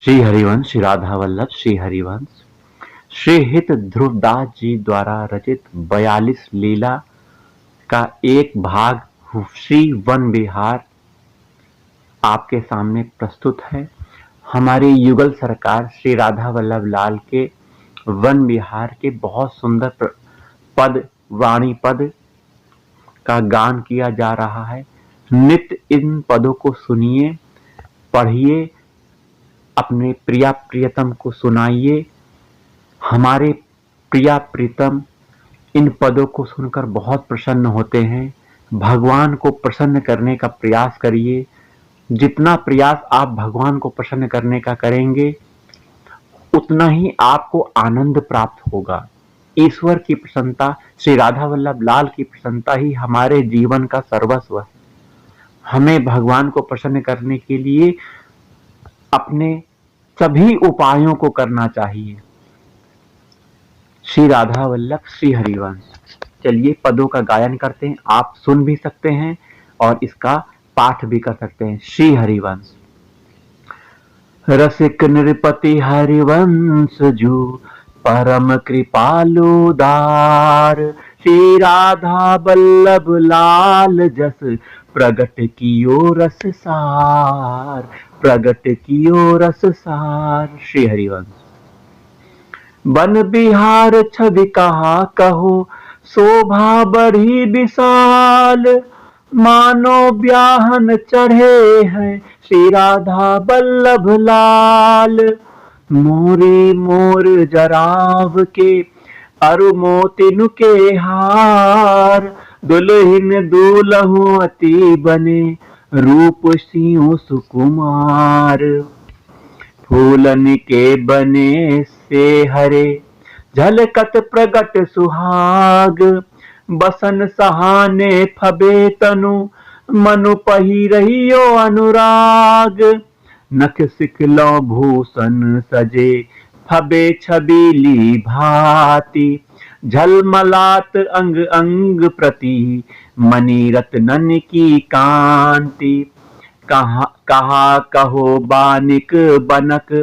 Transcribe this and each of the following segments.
श्री हरिवंश, श्री राधा वल्लभ श्री हरिवंश। श्री हित ध्रुवदास जी द्वारा रचित 42 लीला का एक भाग श्री वन विहार आपके सामने प्रस्तुत है। हमारी युगल सरकार श्री राधा वल्लभ लाल के वन विहार के बहुत सुंदर पद वाणी पद का गान किया जा रहा है। नित्य इन पदों को सुनिए, पढ़िए, अपने प्रिया प्रियतम को सुनाइए। हमारे प्रिया प्रीतम इन पदों को सुनकर बहुत प्रसन्न होते हैं। भगवान को प्रसन्न करने का प्रयास करिए। जितना प्रयास आप भगवान को प्रसन्न करने का करेंगे, उतना ही आपको आनंद प्राप्त होगा। ईश्वर की प्रसन्नता, श्री राधा वल्लभ लाल की प्रसन्नता ही हमारे जीवन का सर्वस्व है। हमें भगवान को प्रसन्न करने के लिए अपने सभी उपायों को करना चाहिए। श्री राधा वल्लभ श्री हरिवंश। चलिए पदों का गायन करते हैं। आप सुन भी सकते हैं और इसका पाठ भी कर सकते हैं। श्री हरिवंश। रसिक नृपति हरिवंश जो परम कृपालु दार, श्री राधा वल्लभ लाल जस प्रगट कियो रस सार, प्रगट कियो रस सार। श्री हरिवंश। वन बिहार छवि कहा कहो, शोभा बढ़ी विशाल, मानो ब्याहन चढ़े हैं श्री राधा वल्लभ लाल। मोरी मोर जराव के अरु मोतिनु के हार, दुल्हन दूल्हु अति बने रूप सिंह सुकुमार। फूलन के बने से हरे झलकत प्रगट सुहाग, बसन सहाने फबे तनु मनु पहिरहियो अनुराग। नख सिखलो भूषण सजे फबे छबीली भांति, झलमलात अंग अंग प्रति मणि रत्नन की कांति। कहा कहो बानिक बनक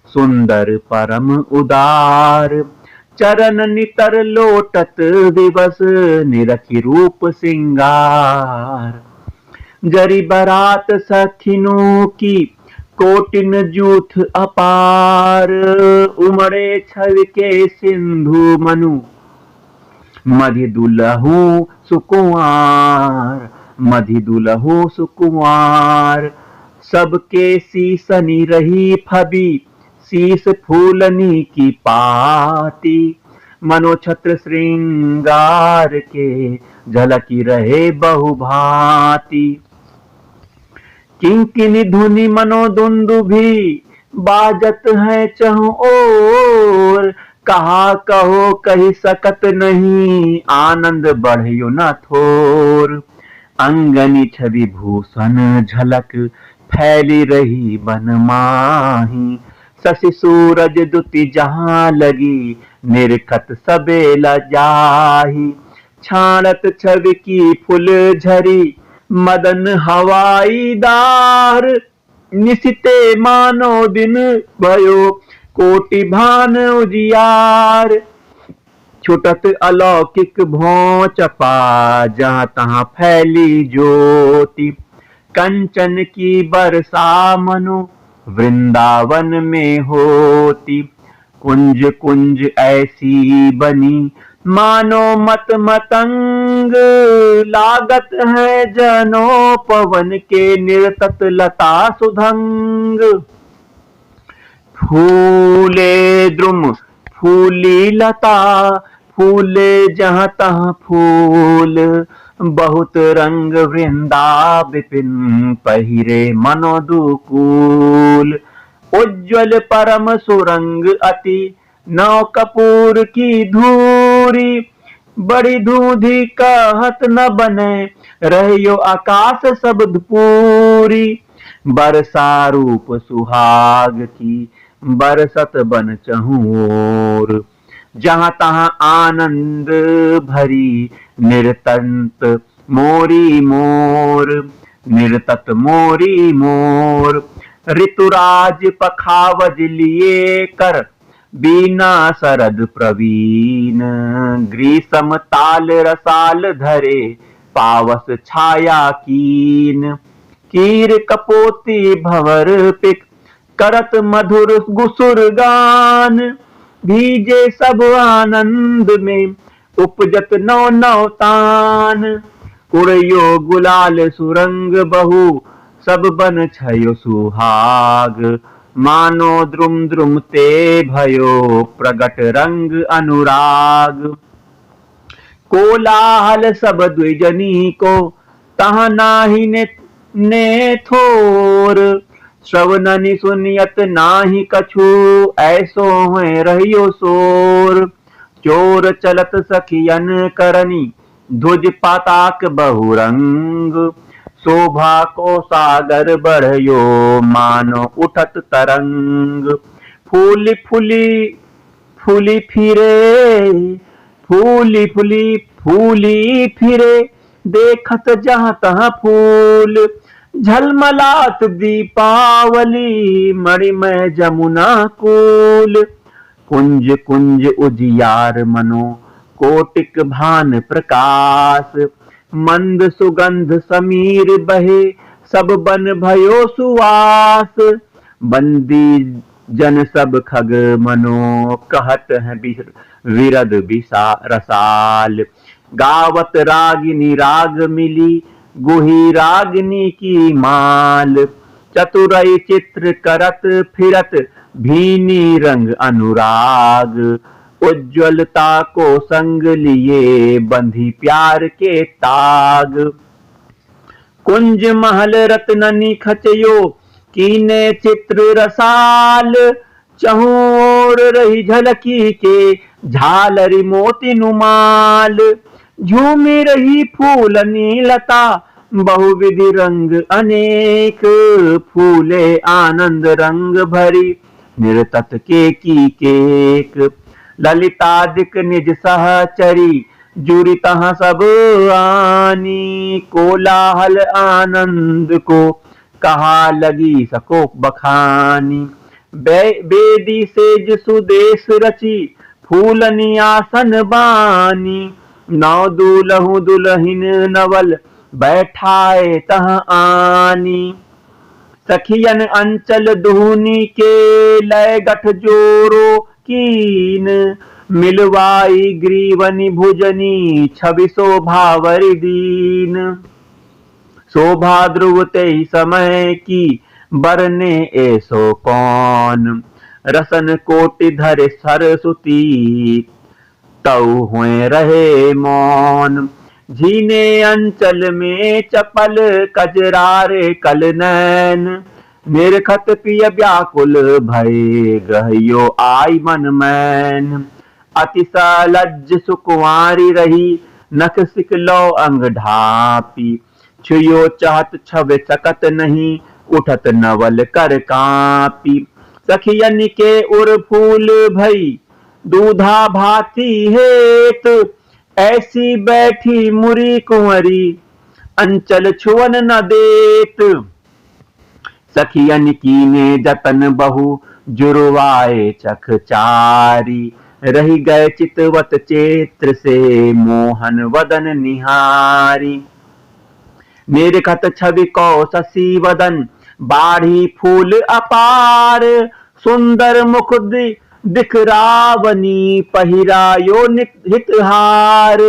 सुंदर परम उदार, चरण नितर लोटत विवश निरखि रूप सिंगार। जरी बरात सखिनों की कोटिन जूथ अपार, उमड़े छवि के सिंधु मनु मधि दुलहु सुकुमार, मधि दुलहु सुकुमार। सबके सीसनी रही फबी शीस फूलनी की पाती, मनोछत्र श्रृंगार के झलकी रहे बहुभांति। किंकिनी धुनि मनोदुंदुभी बाजत है चहुं ओर, कहा कहो कही सकत नहीं आनंद बढ़ियो न थोर। अंगनी छवि भूषण झलक फैली रही बन माही, शशि सूरज दुति जहां लगी निरखत सबेला जाही। छाणत छवि की फुल झरी मदन हवाई दार, निशिते मानो दिन भयो कोटि भान उजियार। छुटत अलौकिक भौं चपा जहां तहां फैली ज्योति, कंचन की बरसा मनु वृंदावन में होती। कुंज कुंज ऐसी बनी मानो मत मतंग, लागत है जनो पवन के निर्तत लता सुधंग। फूले द्रुम फूली लता फूले जहां तहां फूल, बहुत रंग वृंदा विपिन पहिरे मनोदुकूल। उज्ज्वल परम सुरंग अति नौ कपूर की धूरी, बड़ी धूधी कहत न बने रहियो आकाश शब्द पूरी। बरसा रूप सुहाग की बरसत बन चहुओर, जहां तहां आनंद भरी निरतंत मोरी मोर, निरतत मोरी मोर। ऋतुराज पखावज लिए कर, बीना शरद प्रवीण, ग्रीष्म ताल रसाल धरे, पावस छाया कीन, कीर कपोती भंवर पिक, करत मधुर गुसुर गान, भीजे सब आनंद में, उपजत नौ नौ तान, उड़यो गुलाल सुरंग बहु, सब बन छयो सुहाग, मानो द्रुम द्रुम ते भयो, प्रगट रंग अनुराग, कोलाहल सब द्विजनी को, तहाँ नाही ने थोर, श्रवणनि सुनियत नाही कछु, ऐसो हुए रहियो शोर, चोर चलत सखियन करनी, ध्वज पाताक बहुरंग, शोभा को सागर बढ़यो, मानो उठत तरंग, फूली फूली फूली फिरे, देखत जहाँ तहाँ फूल, झलमलात दीपावली, मणिमय जमुना कूल, कुंज कुंज उजियार मनो, कोटिक भान प्रकाश, मंद सुगंध समीर बहे, सब बन भयो सुवास, बंदी जन सब खग मनो, कहत हैं विरद रसाल, गावत रागिनी राग मिली, गुही रागिनी की माल, चतुरई चित्र करत फिरत, भीनी रंग अनुराग, उज्ज्वलता को संग लिए, बंधी प्यार के ताग, कुंज महल रत्ननी खचयो, कीने चित्र रसाल, चहु ओर रही झलकी के, झालरी मोती नुमाल, झूमी रही फूलनी लता, बहुविधि रंग अनेक, फूले आनंद रंग भरी, निरतत के की केक, ललितादिक निज सहचरी, जुड़ी तहाँ सब आनी, कोलाहल आनंद को, कहा लगी सको बखानी, बेदी सेज सुदेश रची, फूलनी आसन बानी, नौ दूलहु दुलहिन नवल, बैठाए तह आनी, सखियन अंचल दुहनी के, लय गठ जोरो कीन, मिलवाई ग्रीवनी भुजनी, छवि शोभावरी दीन, शोभा ध्रुव ते समय की, बरने ऐसो कौन, रसन कोटि धरे सरस्वती, तऊ हुए रहे मौन, झीने अंचल में चपल, कजरारे कल नैन, निरखत पिय व्याकुल भय, गहयो आई मन मैन, अतिशय लज्ज सुकुमारी रही, नख सिकलो अंग ढापी, छुयो चाहत छवे सकत नहीं, उठत नवल कर कापी, सखियन के उर फूल भई, दूधा भाती हेत, ऐसी बैठी मुरी कुंवरी, अंचल छुअन न देत, सखियन कीने जतन बहु, जुरवाए चख चारी, रही गए चितवत चेत्र से, मोहन वदन निहारी, निरखत छवि को शशि वदन, बाढ़ी फूल अपार, सुंदर मुख दिख रावनी, पहिरायो हितहार,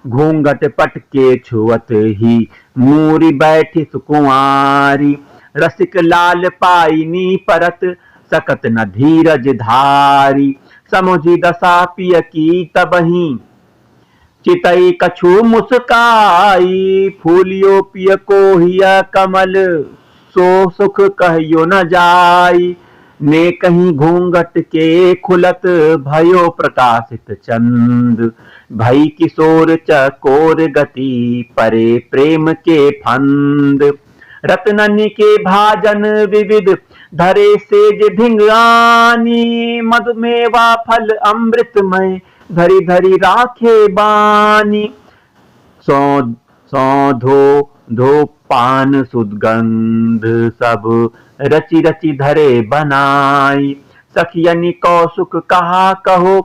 घूंघट पटके छुअत ही, मूरी बैठी सुकुमारी, रसिक लाल पाइनी परत, सकत न धीरज धारी, समुझी दशा पिय की तबही, चितई कछु मुस्काई, फूलियो पिय कोहिया कमल, सो सुख कहियो न जाई, ने कहीं घूंघट के खुलत, भयो प्रकाशित चंद, भई किशोर चकोर गति, परे प्रेम के फंद, रत्ननि के भाजन विविध, धरे सेज भिंगानी, मधुमेवा फल अमृतमय, धरी धरी राखे बानी, सौ धो पान सुगंध सब रचि रचि धरे बनाई। सखियनि कौसुक कहा कहो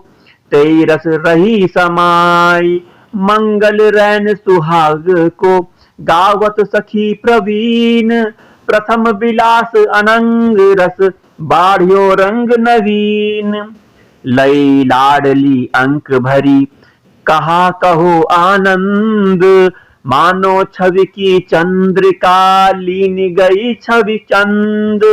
तेई रस रही समाई। मंगल रैन सुहाग को गावत सखी प्रवीण। प्रथम विलास अनंग रस बाढ़ियो रंग नवीन। लई लाडली अंक भरी कहा कहो आनंद। मानो छवि की चंद्रिका लीन गई छवि चंद।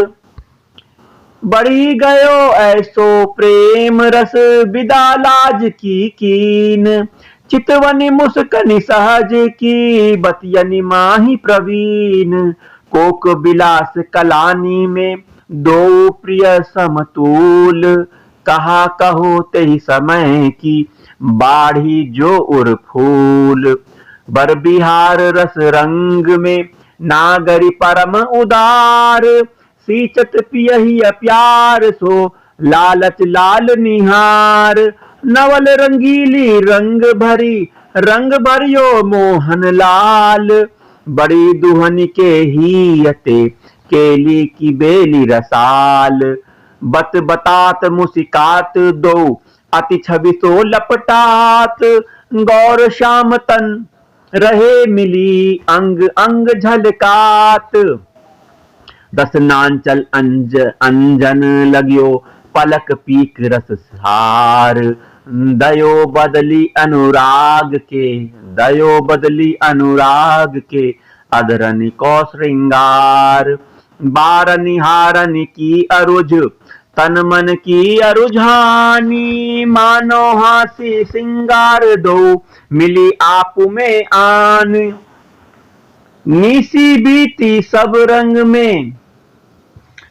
बढ़ी गयो ऐसो प्रेम रस विदा लाज की कीन। चितवनी मुस्कनि सहज की बतियनि माही प्रवीण। कोक विलास कलानी में दो प्रिय समतूल। कहा कहो तेहि समय की बाढ़ी जो उर फूल। बर बिहार रस रंग में नागरी परम उदार। सींचत पियहि प्यार सो लालच लाल निहार। नवल रंगीली रंग भरियो मोहन लाल। बड़ी दुहन के हियते केली की बेली रसाल। बत बतात मुसिकात दो अति छवि सो लपटात। गौर श्याम तन रहे मिली अंग अंग झलकात। दस नांचल अंजन लगियो पलक पीक रस सार। दयो बदली अनुराग के अधरनि को श्रृंगार। बारनि हारनि की अरुझ तन मन की अरुझानी। मानो हासी सिंगार दो मिली आपु में आन। निसी बीती सब रंग में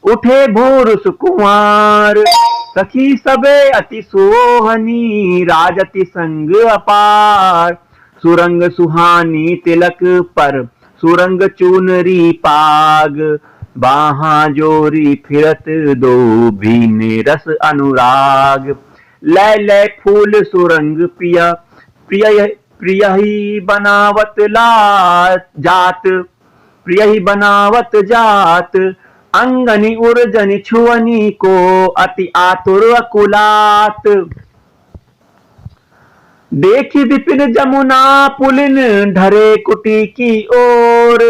उठे भोर सुकुमार। सखी सबे अति सोहनी राजति संग अपार। सुरंग सुहानी तिलक पर सुरंग चूनरी पाग। बाहा जोरी फिरत दो भीने रस अनुराग। लय लय फूल सुरंग प्रियहि बनावत जात। अंगनि उर्जनि छुअनी को अति आतुर अकुलात। देखी विपिन जमुना पुलिन ढरे कुटी की ओर।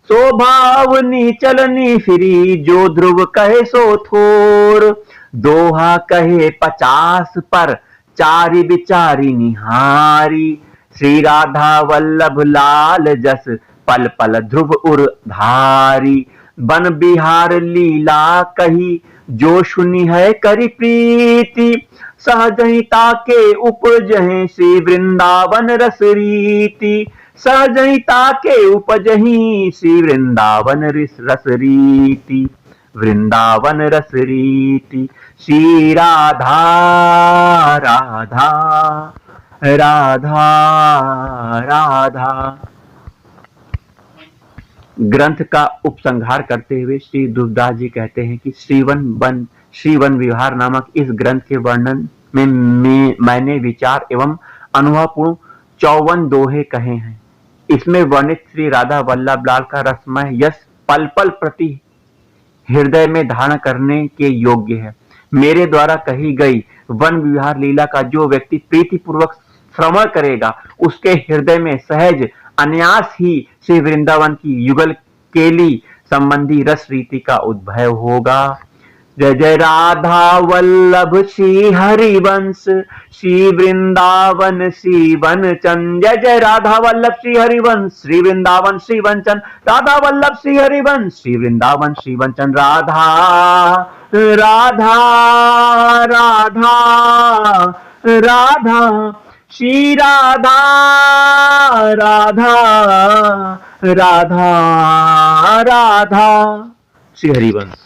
शोभावनी चलनी फिरी जो ध्रुव कहे सो थोर। दोहा कहे 50 पर चारि बिचारी निहारी। श्री राधा वल्लभ लाल जस पल पल ध्रुव उर धारी। बन बिहार लीला कही जो सुनी है करी प्रीति। सहजहिता के उपजहि श्री वृंदावन रस रीति। सहजहिता के उपजहि श्री वृंदावन रस रीति। वृंदावन रस रीति। श्री राधा राधा राधा राधा। ग्रंथ का उपसंहार करते हुए श्री ध्रुवदास जी कहते हैं कि श्रीवन विहार नामक इस ग्रंथ के वर्णन में मैंने विचार एवं अनुभवपूर्ण 54 दोहे कहे हैं। इसमें वर्णित श्री राधा वल्लभ लाल का रसमय यश पल पल प्रति हृदय में धारण करने के योग्य है। मेरे द्वारा कही गई वन विहार लीला का जो व्यक्ति प्रीतिपूर्वक श्रवण करेगा उसके हृदय में सहज अनायास ही श्री वृंदावन की युगल केली संबंधी रस रीति का उद्भव होगा। जय जय राधा वल्लभ श्री हरिवंश श्री वृंदावन श्री वनचंद। जय जय राधा वल्लभ श्री हरिवंश श्री वृंदावन श्री वनचंद। राधा वल्लभ श्री हरिवंश श्री वृंदावन श्री वनचंद। राधा राधा राधा राधा श्री राधा राधा राधा राधा। श्री हरिवंश।